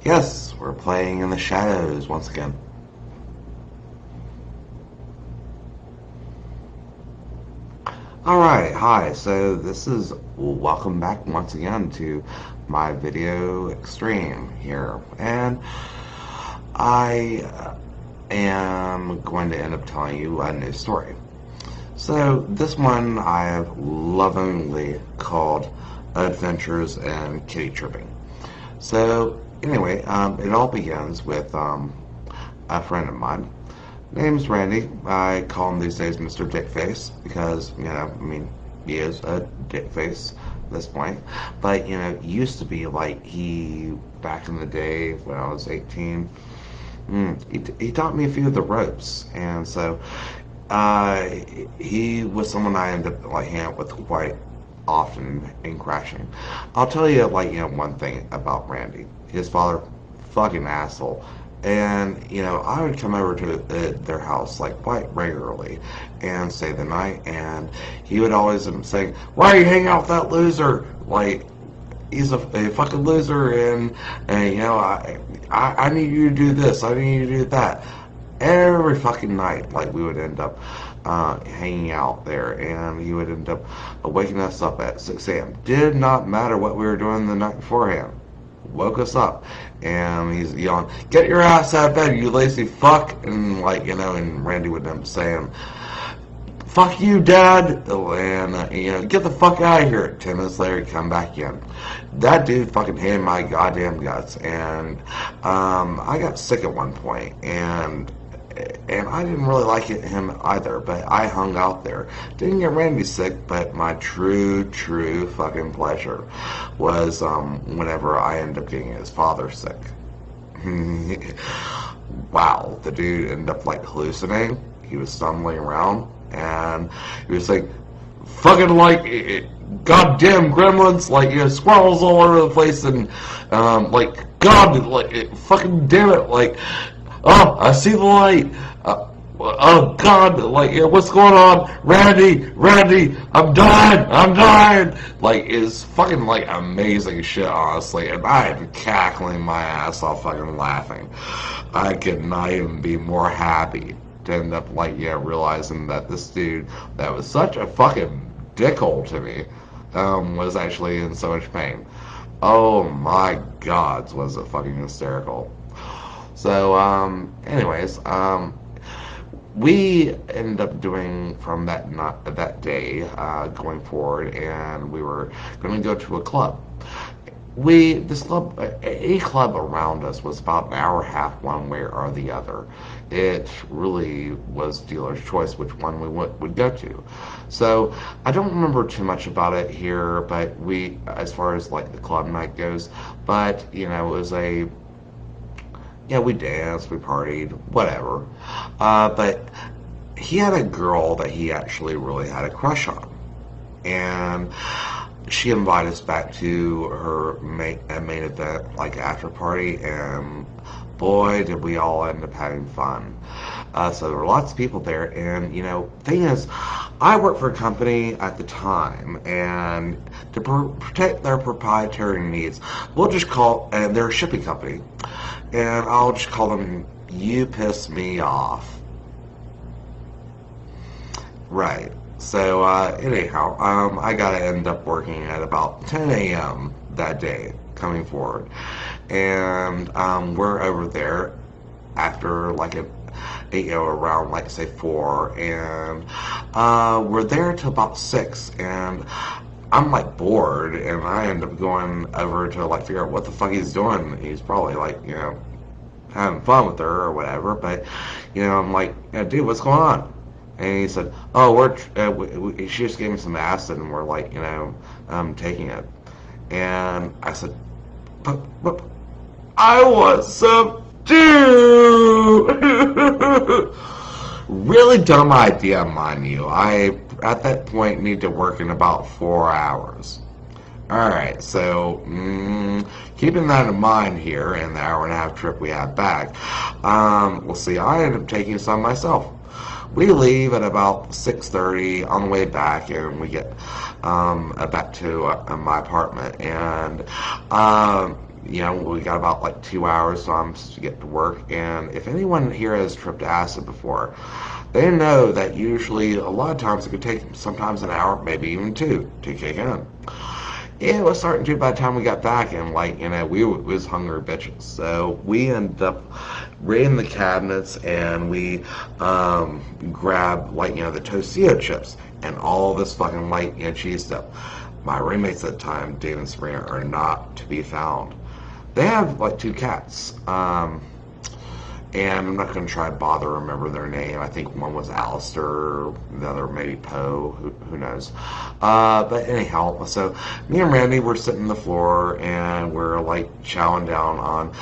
Yes, we're playing in the shadows once again. Alright, hi, so this is welcome back once again to my video extreme here, and I am going to end up telling you a new story. So this one I have lovingly called Adventures in Kitty Tripping. So anyway, it all begins with a friend of mine. Name's Randy. I call him these days Mr. Dickface because, he is a dickface at this point. But, it used to be like back in the day when I was 18, he taught me a few of the ropes. And so he was someone I ended up hanging out with quite often in crashing. I'll tell you one thing about Randy. His father, fucking asshole. And I would come over to their house quite regularly and stay the night, and he would always say, "Why are you hanging out with that loser? He's a fucking loser, and I need you to do this, I need you to do that." Every fucking night, we would end up hanging out there, and he would end up waking us up at 6 a.m. Did not matter what we were doing the night beforehand. Woke us up, and he's yelling, "Get your ass out of bed, you lazy fuck!" And and Randy would end up saying, "Fuck you, Dad," and get the fuck out of here. 10 minutes later, he'd come back in. That dude fucking hated my goddamn guts, and I got sick at one point, and I didn't really like him either, but I hung out there. Didn't get Randy sick, but my true fucking pleasure was whenever I ended up getting his father sick. Wow, the dude ended up hallucinating. He was stumbling around, and he was fucking goddamn gremlins, squirrels all over the place, and God, fucking damn it, oh, I see the light. Oh God, what's going on? Randy, I'm dying. It's fucking amazing shit, honestly. And I am cackling my ass off, fucking laughing. I could not even be more happy to end up realizing that this dude that was such a fucking dickhole to me was actually in so much pain. Oh my God, was it fucking hysterical. So, anyways, we ended up doing from that day going forward, and we were going to go to a club. A club around us was about an hour and a half one way or the other. It really was dealer's choice which one we would go to. So I don't remember too much about it here, but as far as the club night goes, but it was we danced, we partied, whatever. But he had a girl that he actually really had a crush on. And she invited us back to her main event, after party, and boy, did we all end up having fun. So there were lots of people there, and, thing is, I worked for a company at the time, and to protect their proprietary needs, we'll just and they're a shipping company, and I'll just call them, "You piss me off." Right. So, anyhow, I gotta end up working at about 10 a.m. that day, coming forward. And, we're over there after, around, say, 4, and, we're there till about 6, and I'm, bored, and I end up going over to, figure out what the fuck he's doing. He's probably, having fun with her or whatever, but, I'm "Dude, what's going on?" And he said, "Oh, she just gave me some acid, and we're taking it." And I said, but I want some too. Really dumb idea, mind you. I, at that point, need to work in about 4 hours. Alright, so, keeping that in mind here, in the hour and a half trip we had back, we'll see, I ended up taking some myself. We leave at about 6:30 on the way back, and we get back to my apartment, and we got about like 2 hours to get to work. And if anyone here has tripped acid before, they know that usually a lot of times it could take sometimes an hour, maybe even two, to kick in. It was starting to by the time we got back, and we was hungry bitches. So we ended up raiding the cabinets, and we grabbed the Tostito chips and all this fucking cheese stuff. My roommates at the time, Dave and Sabrina, are not to be found. They have like two cats. And I'm not going to try to bother remember their name. I think one was Alistair, the other maybe Poe, who knows. But anyhow, so me and Randy were sitting on the floor, and we're like chowing down on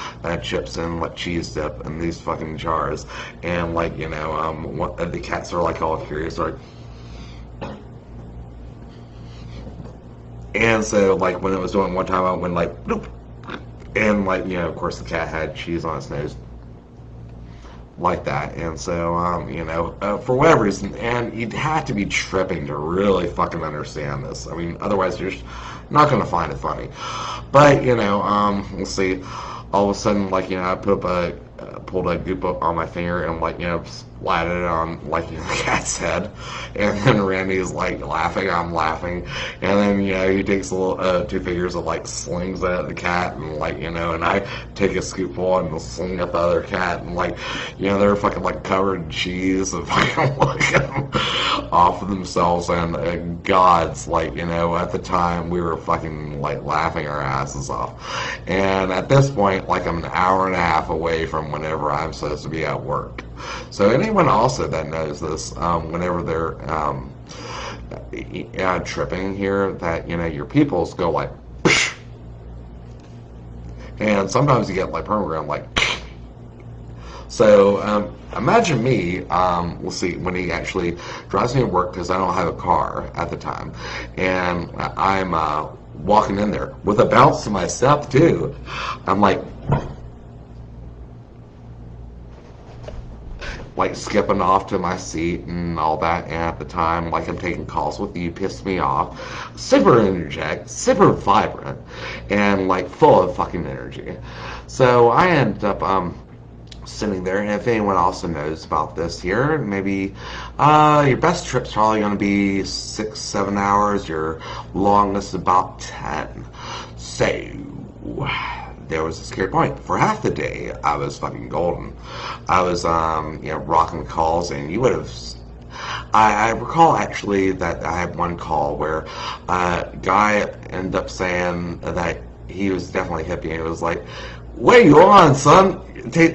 chips and cheese dip in these fucking jars. And the cats are like all curious, like. And so when it was doing one time, I went like, bloop. And of course the cat had cheese on its nose. Like that. And so for whatever reason, and you'd have to be tripping to really fucking understand this. I mean, otherwise you're just not going to find it funny. But we'll see. All of a sudden, I pulled a goop up on my finger and splatted it on the cat's head. And then Randy's laughing, I'm laughing, and then he takes a little two fingers and slings it at the cat, and and I take a scoopful and sling at the other cat, and they're fucking covered in cheese and fucking looking off of themselves. And God's at the time we were fucking laughing our asses off. And at this point, I'm an hour and a half away from whenever I'm supposed to be at work. So anyone also that knows this, whenever they're tripping here, that your pupils go psh, and sometimes you get permagram So imagine me, we'll see, when he actually drives me to work, because I don't have a car at the time, and I'm walking in there with a bounce to my step too. I'm skipping off to my seat and all that, and at the time, I'm taking calls with you, pissed me off. Super energetic, super vibrant, and full of fucking energy. So I ended up sitting there, and if anyone also knows about this here, maybe your best trip's probably going to be 6-7 hours, your longest about 10. So there was a scary point. For half the day, I was fucking golden. I was rocking calls, and you would have. I recall actually that I had one call where a guy ended up saying that he was definitely hippie, and it was like, "What are you on, son?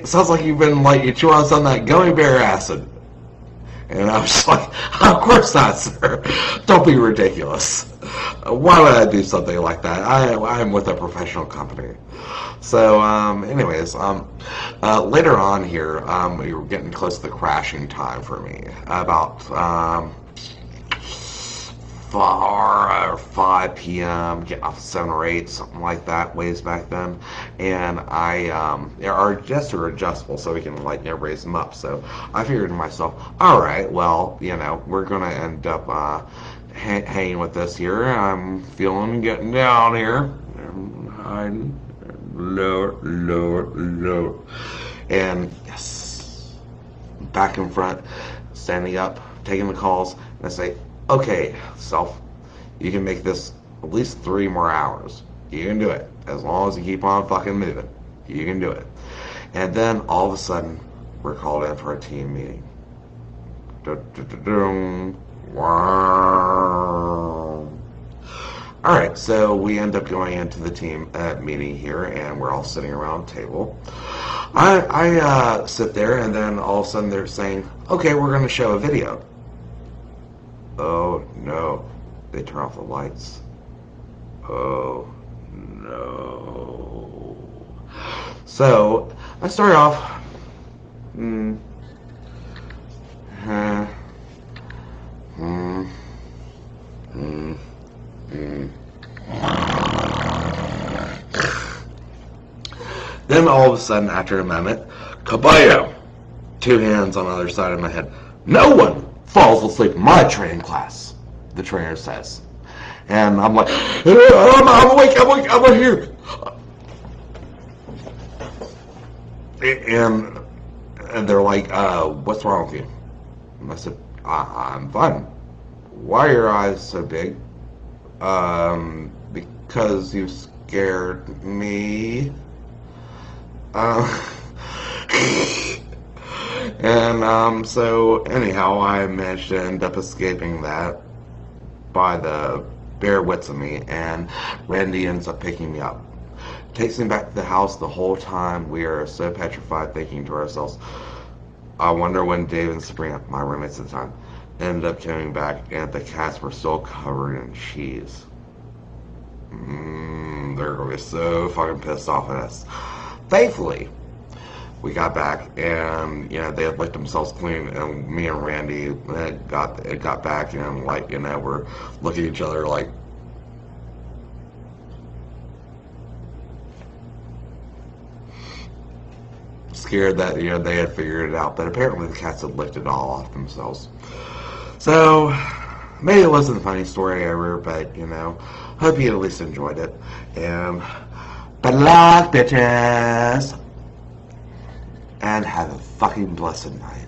Sounds like you've been you chew on some of that gummy bear acid." And I was just like, "Of course not, sir. Don't be ridiculous. Why would I do something like that? I'm with a professional company." So, anyways, later on here, we were getting close to the crashing time for me. About 4 or 5 p.m., getting off 7 or 8, something like that, ways back then. And our desks are adjustable, so we can raise them up. So I figured to myself, all right, well, we're gonna end up hanging with this here. I'm feeling getting down here. I'm lower, and yes, back in front, standing up, taking the calls, and I say, "Okay, self, you can make this at least 3 more hours. You can do it. As long as you keep on fucking moving, you can do it." And then all of a sudden, we're called in for a team meeting. All right, so we end up going into the team meeting here, and we're all sitting around a table. I sit there, and then all of a sudden they're saying, "Okay, we're going to show a video." Oh no, they turn off the lights. Oh no. So I start off, Then all of a sudden, after a moment, kabaya! 2 hands on the other side of my head. "No one falls asleep in my training class," the trainer says. And I'm like, I'm awake, I'm here. and they're like, what's wrong with you? And I said, I'm fine. Why are your eyes so big? Because you scared me. Uh, and so anyhow, I managed to end up escaping that by the bare wits of me, and Randy ends up picking me up. Takes me back to the house. The whole time we are so petrified, thinking to ourselves, I wonder when Dave and Sabrina, my roommates at the time, ended up coming back and the cats were still covered in cheese. They're going to be so fucking pissed off at us. Thankfully, we got back and they had licked themselves clean, and me and Randy got back, and we're looking at each other like, scared that they had figured it out, but apparently the cats had licked it all off themselves. So maybe it wasn't the funniest story ever, but hope you at least enjoyed it. And bad luck, bitches, and have a fucking blessed night.